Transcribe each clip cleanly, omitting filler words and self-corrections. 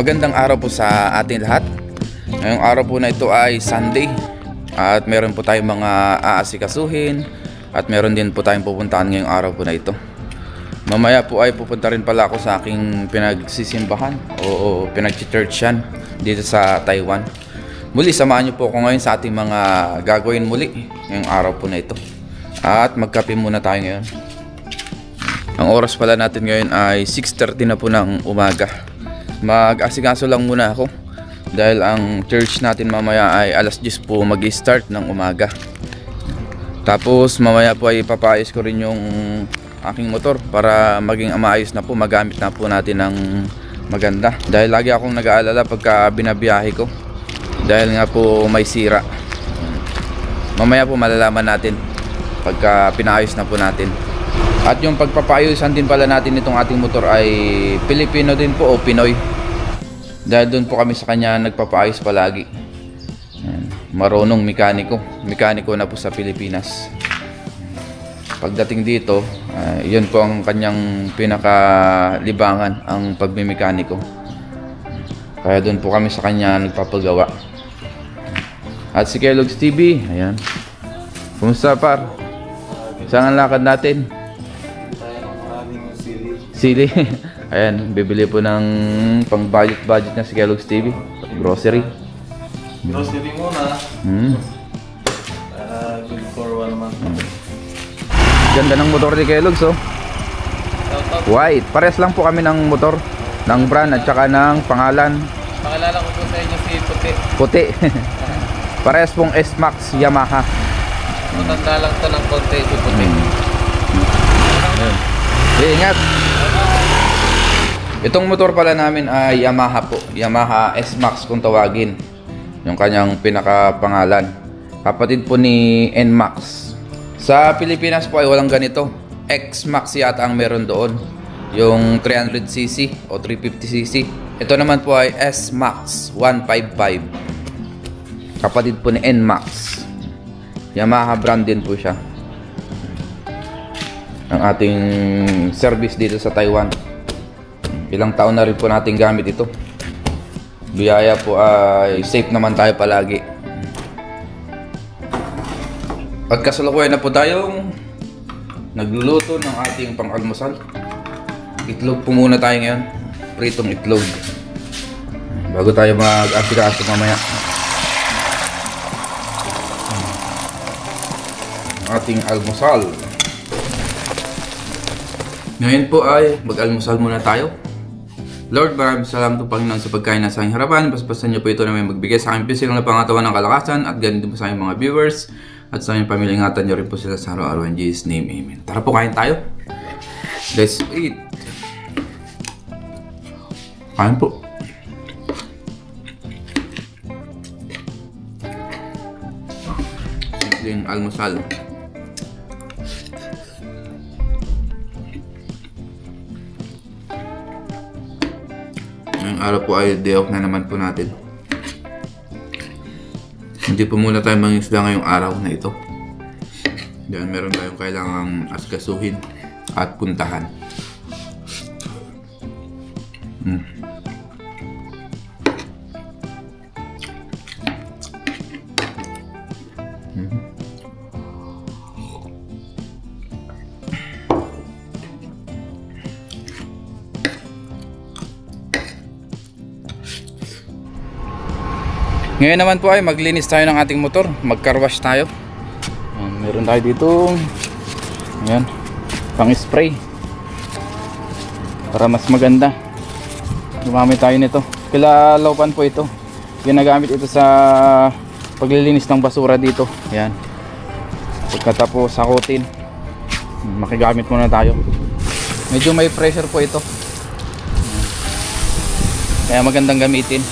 Magandang araw po sa ating lahat. Ngayong araw po na ito ay Sunday at meron po tayong mga aasikasuhin at meron din po tayong pupuntahan ngayong araw po na ito. Mamaya po ay pupunta rin pala ako sa aking pinagsisimbahan o pinag-churchan dito sa Taiwan. Muli, samahan niyo po ako ngayon sa ating mga gagawin muli ngayong araw po na ito. At magkape muna tayo ngayon. Ang oras pala natin ngayon ay 6:30 na po ng umaga. Mag-asikaso lang muna ako dahil ang church natin mamaya ay alas 10 po mag-start ng umaga. Tapos mamaya po ay ipapaayos ko rin yung aking motor para maging maayos na po, magamit na po natin ng maganda. Dahil lagi akong nag-aalala pagka binabiyahe ko dahil nga po may sira. Mamaya po malalaman natin pagka pinaayos na po natin. At yung pagpapaayusan din pala natin itong ating motor ay Pilipino din po o Pinoy. Dahil doon po kami sa kanya nagpapaayos palagi. Marunong mekaniko na po sa Pilipinas. Pagdating dito, yun po ang kanyang pinakalibangan, ang pagmimekaniko. Kaya doon po kami sa kanya nagpapagawa. At si Kellogg's TV, ayan. Kumusta par? Saan ang lakad natin? Sili. Ayan, bibili po ng pang budget na si Kellogg's TV. Grocery. Grocery muna. Good for 1 month. Ganda ng motor ni Kellogg's, oh. White. Pares lang po kami ng motor. Ng brand at saka ng pangalan. Pakilala ko po sa inyo si Puti. Puti. Pares pong S-Max Yamaha. Matanda lang ito ng konti si Puti. Ingat. Itong motor pala namin ay Yamaha po. Yamaha S-Max kung tawagin. Yung kanyang pinakapangalan. Kapatid po ni N-Max. Sa Pilipinas po ay walang ganito. X-Max yata ang meron doon. Yung 300cc o 350cc. Ito naman po ay S-Max 155. Kapatid po ni N-Max. Yamaha brand din po siya. Ang ating service dito sa Taiwan. Ilang taon na rin po natin gamit ito. Biyaya po ay safe naman tayo palagi. At kasalukuyan na po tayong nagluluto ng ating pang-almusal. Itlog po muna tayo ngayon. Pritong itlog. Bago tayo mag-asikaso mamaya. Ating almusal. Ngayon po ay mag-almusal muna tayo. Lord, maraming salamat po Panginoon sa pagkain na sa aking harapan. Paspasan niyo po ito na may magbigay sa aking pisikal na pangatawan ng kalakasan at ganito po sa aking mga viewers at sa aking pamilya. Ingatan niyo rin po sila sa araw-araw. In Jesus' name, amen. Tara po, kain tayo. Let's eat. Kain po. Simpleng almusal. Ngayong araw po ay day off na naman po natin. Hindi po muna tayo mangisda ngayong araw na ito. Dahil meron tayong kailangang askasuhin at puntahan. Ngayon naman po ay maglinis tayo ng ating motor. Mag-car wash tayo. Meron tayo dito. Ayan. Pang-spray. Para mas maganda. Gumamit tayo nito. Kilalawpan po ito. Ginagamit ito sa paglilinis ng basura dito. Ayan. Pagkatapos sakutin. Makigamit muna tayo. Medyo may pressure po ito. Kaya magandang gamitin.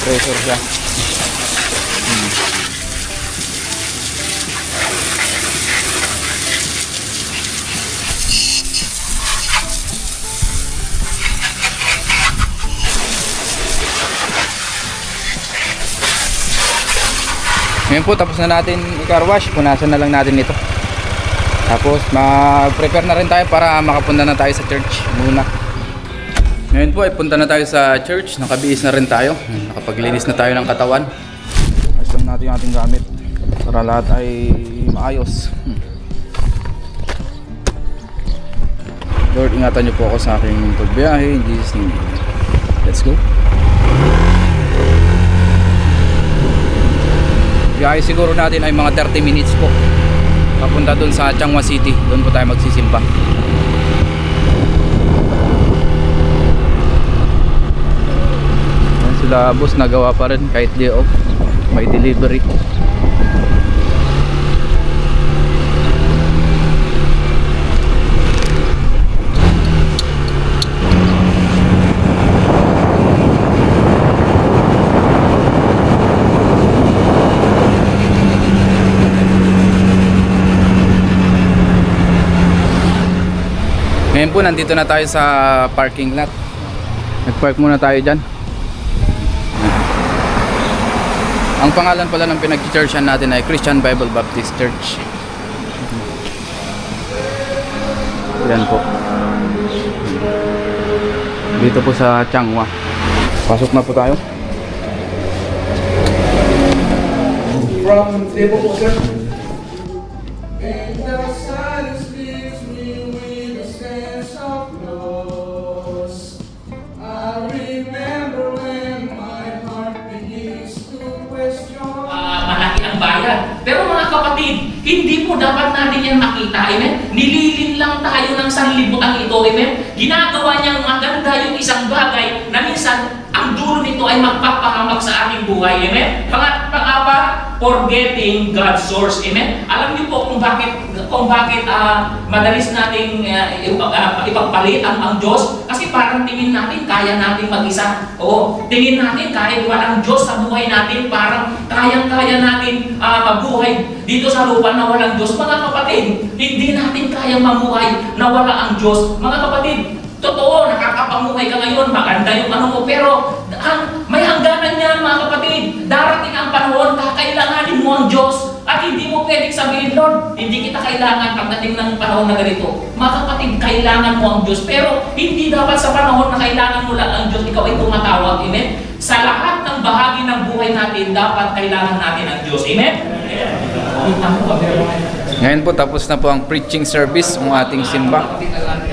Pressure siya. Ngayon po tapos na natin i-car wash. Punasan na lang natin ito. Tapos mag-prepare na rin tayo para makapunta na tayo sa church muna. Ngayon po ay punta na tayo sa church. Nakabihis na rin tayo. Nakapaglinis na tayo ng katawan. Ayos lang natin yung ating gamit para lahat ay maayos. Lord, ingatan niyo po ako sa aking pagbiyahe. In Jesus' name. Let's go. Biyahe siguro natin ay mga 30 minutes po. Papunta dun sa Changhua City. Doon po tayo magsisimba. Yan sila boss, nagawa pa rin kahit day off. May delivery. Ngayon po nandito na tayo sa parking lot. Nag-park muna tayo dyan. Ang pangalan pala ng pinag-churchan natin ay Christian Bible Baptist Church. Yan po. Dito po sa Changhua. Pasok na po tayo. From table po, sir. Malaki ang bayad. Pero mga kapatid, hindi po dapat natin yan makita, amen? Nililin lang tayo ng sanlibutan ito, amen? Ginagawa niyang maganda yung isang bagay na minsan ang dulo nito ay magpapahamak sa ating buhay, amen? Pangapa, forgetting God's source, amen? Alam niyo po kung bakit madalis nating ipagpalit ang Diyos? Kasi parang tingin natin kaya natin mag-isa. Oo, tingin natin kahit walang Diyos sa buhay natin, parang kayang-kaya natin mabuhay dito sa lupa na walang Diyos. Mga kapatid, hindi natin kaya mamuhay na wala ang Diyos. Mga kapatid, totoo, nakakapamuhay ka ngayon, maganda yung ano mo, pero may hangganan niya, mga kapatid. Darating ang panahon, kakailanganin mo ang Diyos. At hindi mo pwedeng sabihin, Lord, hindi kita kailangan pagdating ng panahon na ganito. Mga kapatid, kailangan mo ang Diyos. Pero hindi dapat sa panahon na kailangan mo lang ang Diyos, ikaw ay tumatawag. Amen? Sa lahat ng bahagi ng buhay natin, dapat kailangan natin ang Diyos. Amen? Ngayon po tapos na po ang preaching service ng ating simba.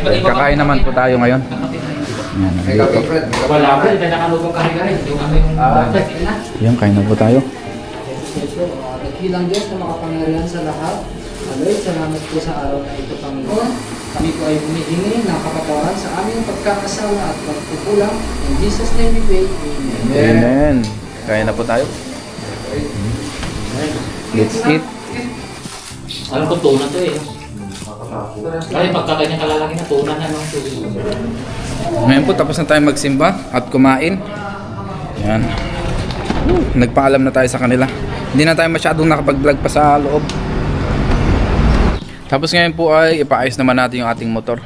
Kakain naman po tayo ngayon. Yan, dito. Wala pa, hindi nakalubong kari-kari. Yung ano yung Yan, kain na po tayo. Dakilang Diyos na makapangyarihan sa lahat. Lord, salamat po sa araw na ito, Panginoon. Kami po ay humihingi ng kapatawaran sa aming pagkakasala at pagkukulang. In Jesus' name we pray. Amen. Amen. Kain na po tayo. Let's eat. Alam ko, tunan to eh. Kasi pagkaganyan kalalaki na tunan na nung Ngayon po tapos na tayo magsimba at kumain. Yan. Nagpaalam na tayo sa kanila. Hindi na tayo masyadong nakapag-vlog pa sa loob. Tapos ngayon po ay ipaayos naman natin yung ating motor.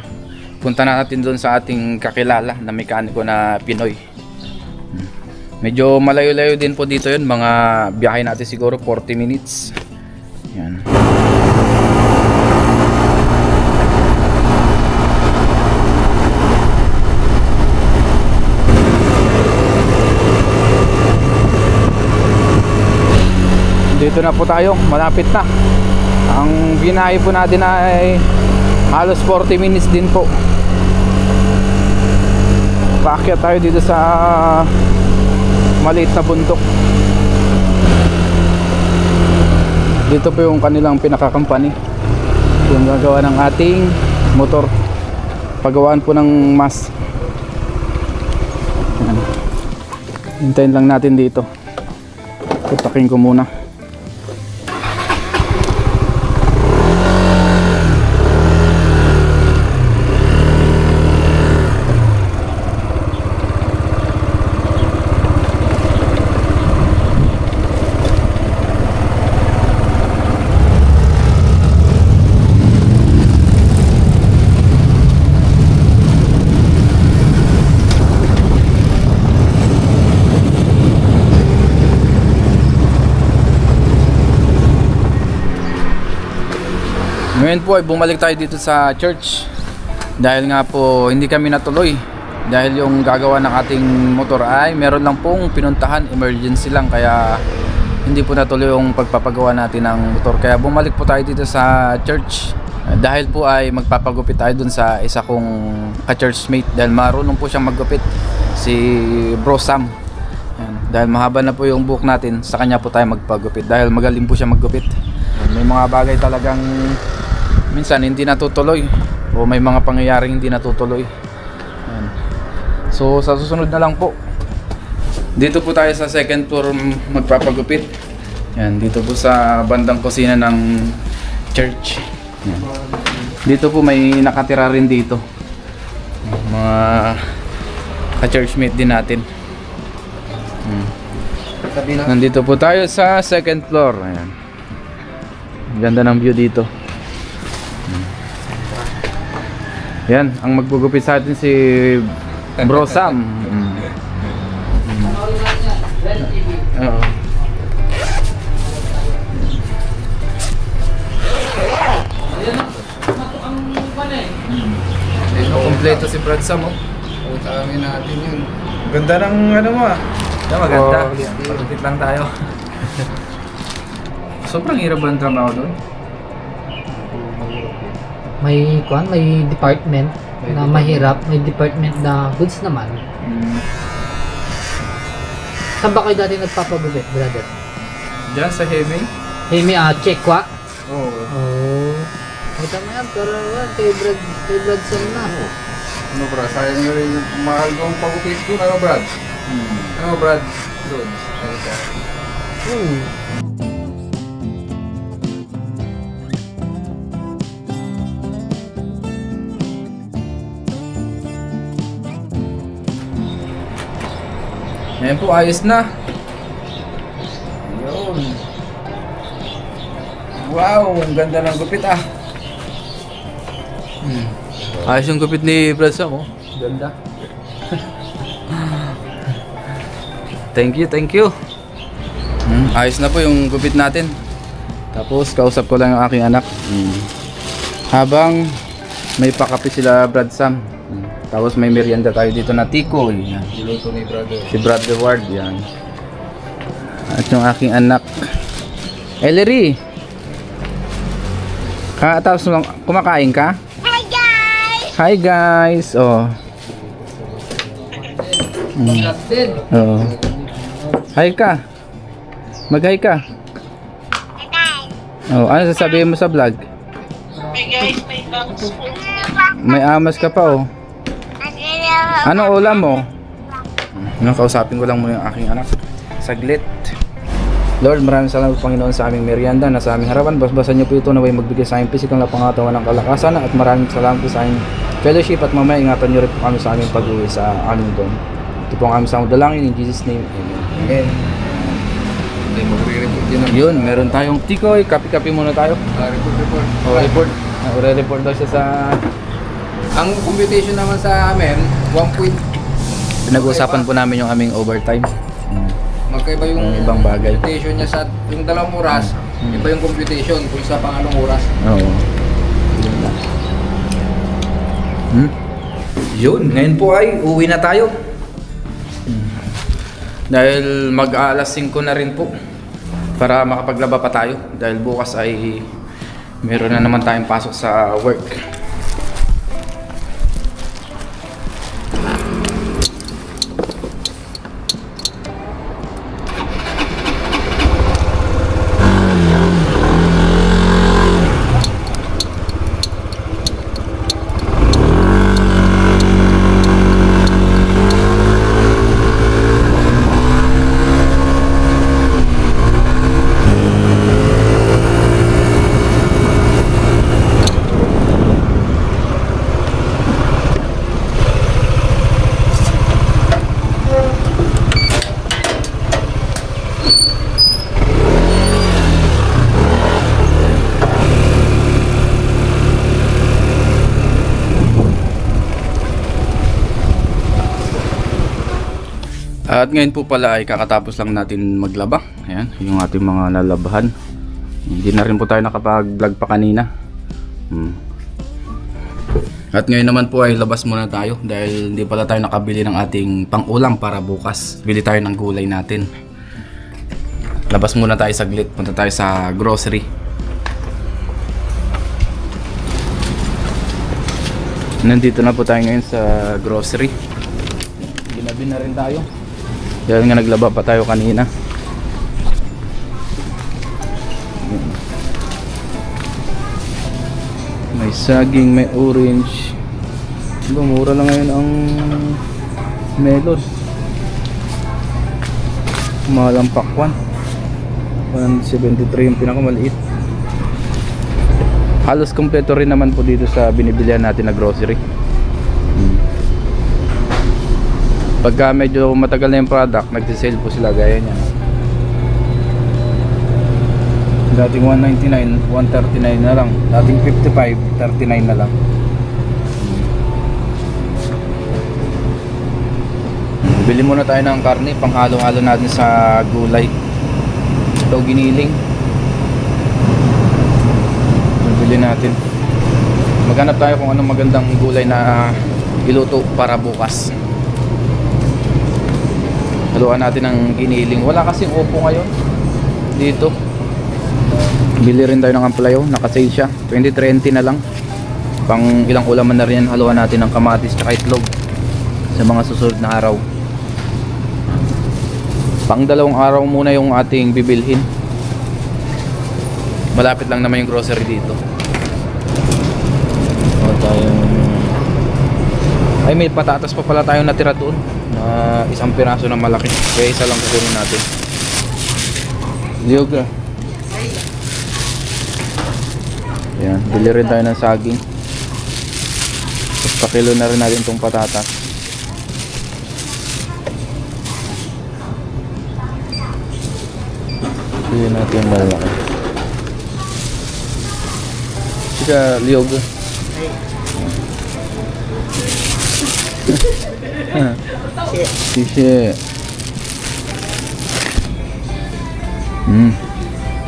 Punta na natin doon sa ating kakilala na mekaniko na Pinoy. Medyo malayo-layo din po dito yun. Mga biyahe natin siguro 40 minutes. Yan. Dito na po tayo, malapit na. Ang binahe po natin ay halos 40 minutes din po. Paakyat tayo dito sa maliit na bundok. Dito po yung kanilang pinaka-company. Yung gagawa ng ating motor. Paggawaan po ng mas. Hintayin lang natin dito. Tutakin ko muna. Ngayon po ay bumalik tayo dito sa church. Dahil nga po hindi kami natuloy. Dahil yung gagawa ng ating motor ay meron lang pong pinuntahan, emergency lang, kaya hindi po natuloy yung pagpapagawa natin ng motor. Kaya bumalik po tayo dito sa church. Dahil po ay magpapagupit tayo dun sa isa kong ka-churchmate. Dahil marunong po siyang maggupit, si Bro Sam. Yan. Dahil mahaba na po yung buhok natin, sa kanya po tayo magpagupit. Dahil magaling po siya maggupit. May mga bagay talagang minsan hindi natutuloy, o may mga pangyayaring hindi natutuloy. Yan. So sa susunod na lang po, dito po tayo sa second floor magpapagupit. Yan, dito po sa bandang kusina ng church. Yan. Dito po may nakatira rin dito, mga ka-churchmate din natin. Nandito po tayo sa second floor. Ayan. Ganda ng view dito. Yan, ang magpugupit sa atin si Bro Sam. Oo. Kompleto si Brad Sam, oh. Utangin natin yun. Ganda ng ano mo, ah. Maganda. Pagupit lang tayo. Sobrang hirap ba ang trabaho doon? May department na mahirap, may department na goods naman. Saan ba kayo dati nagpapagupit, brother? Diyan sa Heavy? Hey, may checkwa? Oo. Oh. Ay, tama yan, pero kay Brad Sam na. Ano Brad, sayang na rin yung mahal kong pagupit ko. Ano Brad? Ano Brad? Doon. Ano ka? Ngayon po, ayos na. Ayun. Wow, ang ganda ng gupit, ah. Ayos yung gupit ni Brad Sam, oh. Ganda. Thank you. Ayos na po yung gupit natin. Tapos kausap ko lang yung aking anak. Habang may pakape sila Brad Sam. Tapos may merienda tayo dito na tikoy. Yan. Niluto ni brother. Si Brother Ward, yan. At yung aking anak, Ellery. Tapos kumakain ka? Hi guys! Oh. Oo. Hi ka. Mag-hi ka. Oh, ano sasabihin mo sa vlog? May amas ka pa, oh. Ano ulam mo? Kausapin ko lang muna yung aking anak. Saglit. Lord, maraming salamat Panginoon sa aming merienda na sa aming harapan. Basbasan niyo po ito na way magbigay sa aming pisikal na pangatawan ng kalakasan. At maraming salamat po sa aming fellowship. At mamaya ingatan niyo rin po kami sa aming pag-uwi sa aming doon. Ito po ang aming samang dalangin in Jesus name. Amen. Hindi, magre-report din ang Yun, meron tayong tikoy. Kapi-kapi muna tayo. report. Report. Report daw siya sa... Ang computation naman sa amin, 1 point. Pinag-uusapan po namin yung aming overtime. Magkaiba yung Yung ibang bagay. computation niya sa yung 2 oras, iba yung computation kung sa pangalong oras. Oo. Yun lang. Yun, ngayon po ay uwi na tayo. Dahil mag-aalas 5 na rin po. Para makapaglaba pa tayo. Dahil bukas ay meron na naman tayong pasok sa work. At ngayon po pala ay kakatapos lang natin maglaba. Ayan, yung ating mga nalabahan. Hindi na rin po tayo nakapag-vlog pa kanina. At ngayon naman po ay labas muna tayo dahil hindi pala tayo nakabili ng ating pang-ulam para bukas. Bili tayo ng gulay natin. Labas muna tayo saglit. Punta tayo sa grocery. Nandito na po tayo ngayon sa grocery. Ginabi na rin tayo. Dahil nga naglaba pa tayo kanina. May saging, may orange. Diba, mura lang ngayon ang melon. Mahal ang pakwan. 173 yung pinakamaliit. Halos kompleto rin naman po dito sa binibilihan natin na grocery. Pagka medyo matagal na yung product, nagsisale po sila gaya niya. Dating 199, 139 na lang. Dating 55, 39 na lang. Bili muna tayo ng karne, panghalo-halo natin sa gulay. Ito giniling. Bili natin. Maghanap tayo kung anong magandang gulay na iluto para bukas. Haluan natin ng giniling. Wala kasing upo ngayon dito. Bili rin tayo ng ampalayo, naka-sale siya, 20-30 na lang. Pang ilang ulaman na rin yan. Haluan natin ng kamatis tsaka itlog sa mga susunod na araw. Pang 2 araw muna yung ating bibilhin. Malapit lang naman yung grocery dito. Ay, may patatas pa pala tayong natira doon na isang piraso na malaki. Kaya isa lang kukunin natin. Yoga. Ayan, bili rin tayo ng saging. Tapos pakilo na rin natin itong patatas. Bili natin yung malaki. Sika, liyog. Sisi.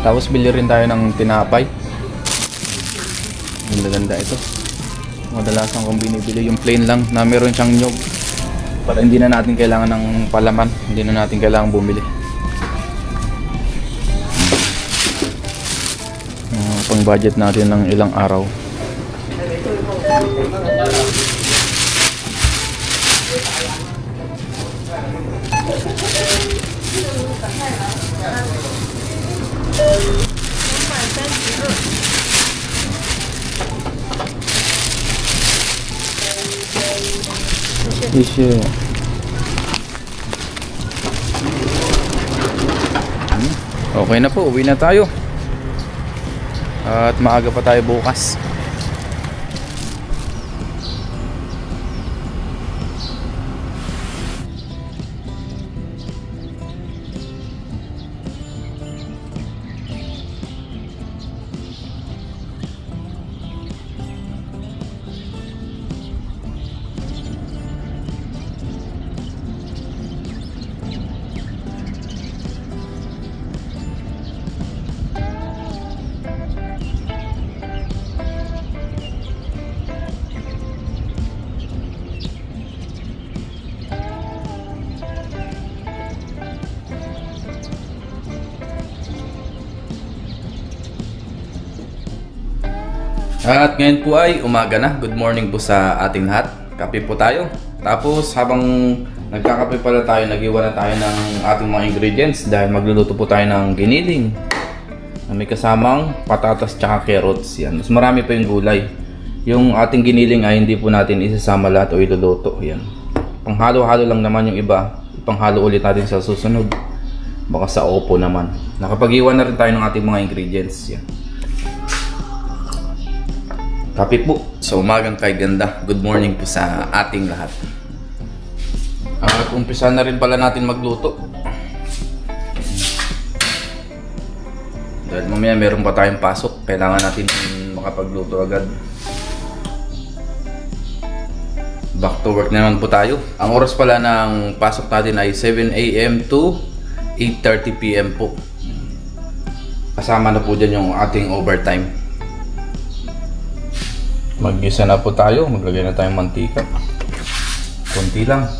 Tapos bili rin tayo ng tinapay. Maganda ito. Madalasan kong binibili yung plain lang na meron siyang nyog. Para hindi na natin kailangan ng palaman. Hindi na natin kailangan bumili. Pang budget natin ng ilang araw. Issue. Okay na po, uwi na tayo. At maaga pa tayo bukas. At ngayon po ay umaga na. Good morning po sa ating lahat. Kape po tayo. Tapos habang nagkakape pala tayo, nag-iwan na tayo ng ating mga ingredients dahil magluluto po tayo ng giniling na may kasamang patatas tsaka carrots. Yan. Mas marami pa yung gulay. Yung ating giniling ay hindi po natin isasama lahat o iluluto. Yan. Panghalo-halo lang naman yung iba. Ipanghalo ulit natin sa susunod. Baka sa opo naman. Nakapag-iwan na rin tayo ng ating mga ingredients. Yan. Kape po sa umagang kay ganda. Good morning po sa ating lahat. At umpisa na rin pala natin magluto. Dahil mamaya meron pa tayong pasok. Kailangan natin makapagluto agad. Back to work na naman po tayo. Ang oras pala ng pasok natin ay 7 AM to 8:30 PM po. Kasama na po dyan yung ating overtime. Mag-gisa na po tayo. Maglagay na tayong mantika. Konti lang.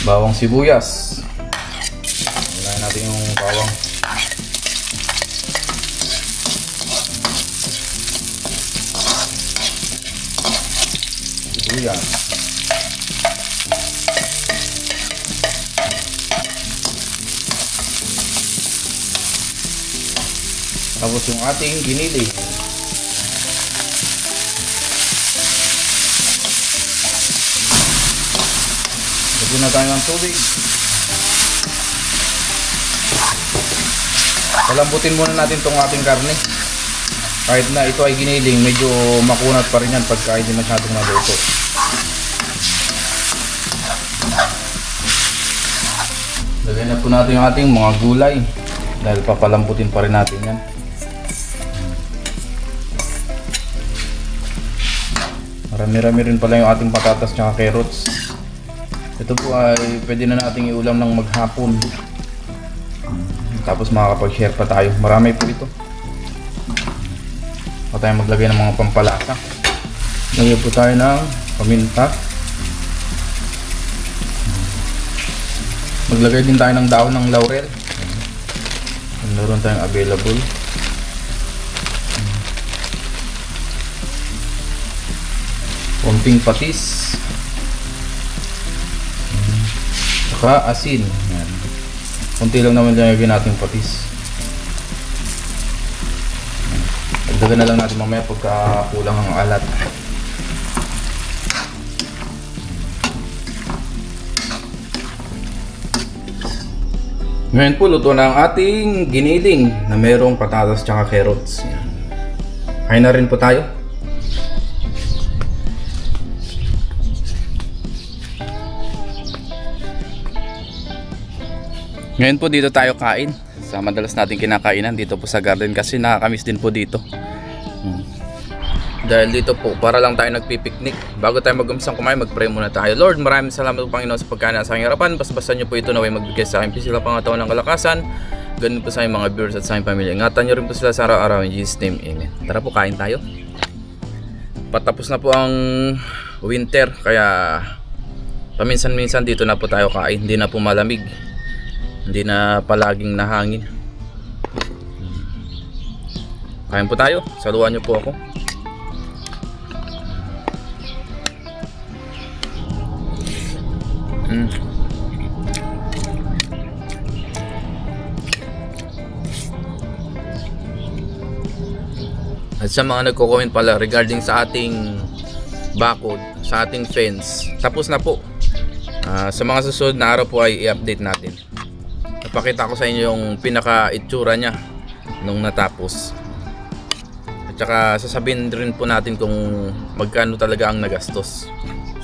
Bawang sibuyas. Ilagay natin yung bawang. Sibuyas. Tapos yung ating giniling. Lagyan na tayo ng tubig. Palambutin muna natin itong ating karne. Kahit na ito ay giniling, medyo makunat pa rin yan pagka hindi masyadong naluto. Lagyan na po natin yung ating mga gulay. Dahil papalambutin pa rin natin yan. Marami-rami rin pala yung ating patatas at carrots. Ito po ay pwede na nating iulam ng maghapon. Tapos makakapag-share pa tayo. Marami po ito. Pa tayo maglagay ng mga pampalasa. Lagyan po tayo ng paminta. Maglagay din tayo ng dahon ng laurel. Meron tayong available. Konting patis. Saka asin. Yan. Konti lang naman lagyan natin patis. Dagdagan na lang natin mamaya pagka kulang ang alat. Ngayon po, luto na ang ating giniling na mayroong patatas at carrots. Yan. Kain na rin po tayo. Ngayon po dito tayo kain sa madalas natin kinakainan dito po sa garden kasi nakakamiss din po dito. Dahil dito po para lang tayo nagpipiknik. Bago tayo mag-umpisang kumain, mag-pray muna tayo. Lord, maraming salamat po Panginoon sa pagkain sa aking harapan. Basbasan niyo po ito naway magbigay sa akin sila pangatawan ng kalakasan. Ganun po sa aking mga viewers at sa aking pamilya. Ingatan niyo rin po sila sa araw-araw in Jesus name. Amen. Tara po, kain tayo. Patapos na po ang winter kaya paminsan-minsan dito na po tayo kain. Hindi na po malamig. Hindi na palaging nahangin. Kain po tayo. Saluhan niyo po ako. At sa mga nagko-comment pala regarding sa ating bakod, sa ating fence, tapos na po. Sa mga susunod na araw po ay i-update natin. Napakita ko sa inyo yung pinaka-itsura niya nung natapos. At saka sasabihin rin po natin kung magkano talaga ang nagastos.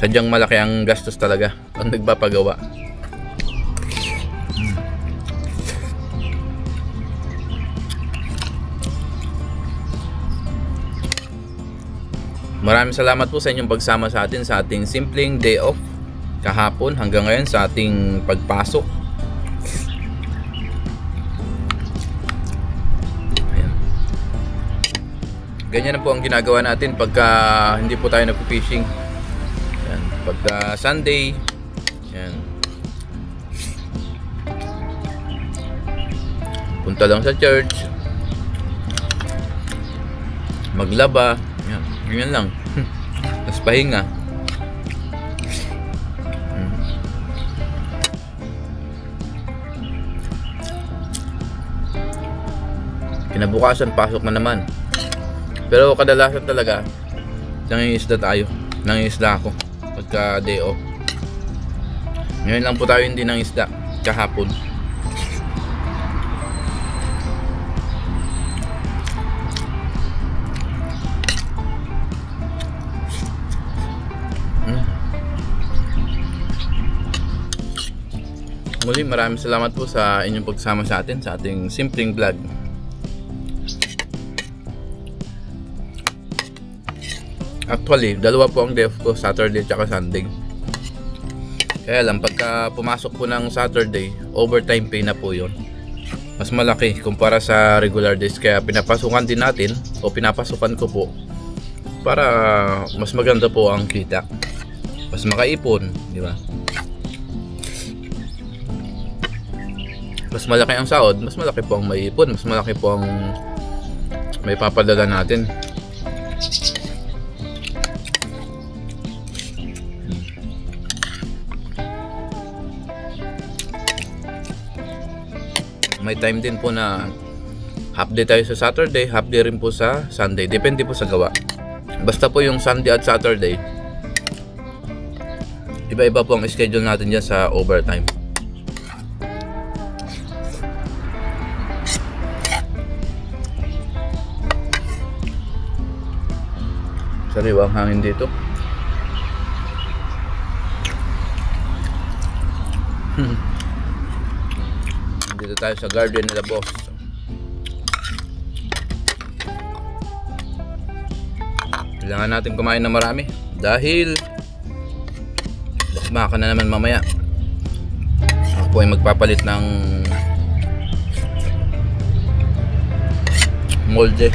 Sadyang malaki ang gastos talaga ang nagpapagawa. Maraming salamat po sa inyong pagsama sa atin sa ating simpleng day off kahapon hanggang ngayon sa ating pagpasok. Ayan. Ganyan na po ang ginagawa natin pagka hindi po tayo nagpo-fishing. Ayan. Pagka Sunday, ayan. Punta lang sa church, maglaba. Ganyan lang. Tapos pahinga. Kinabukasan, pasok na naman. Pero kadalasan talaga, nangingisda tayo. Nangingisda ako pagka day off. Ngayon lang po tayo hindi nangisda kahapon. Muli, maraming salamat po sa inyong pagsama sa atin sa ating simpleng vlog. Actually, dalawa po ang day off ko, Saturday at Sunday. Kaya lang, pagka pumasok po ng Saturday, overtime pay na po yun. Mas malaki kumpara sa regular days. Kaya pinapasukan din natin, o pinapasukan ko po, para mas maganda po ang kita. Mas makaipon, di ba? Mas malaki ang sahod, mas malaki po ang maiipon, mas malaki po ang may papadala natin. May time din po na half day tayo sa Saturday, half day rin po sa Sunday. Depende po sa gawa. Basta po yung Sunday at Saturday, iba-iba po ang schedule natin dyan sa overtime. Sariwa ang hangin dito. Dito tayo sa garden nila boss. Kailangan natin kumain na marami dahil baka na naman mamaya ako ay magpapalit ng molde.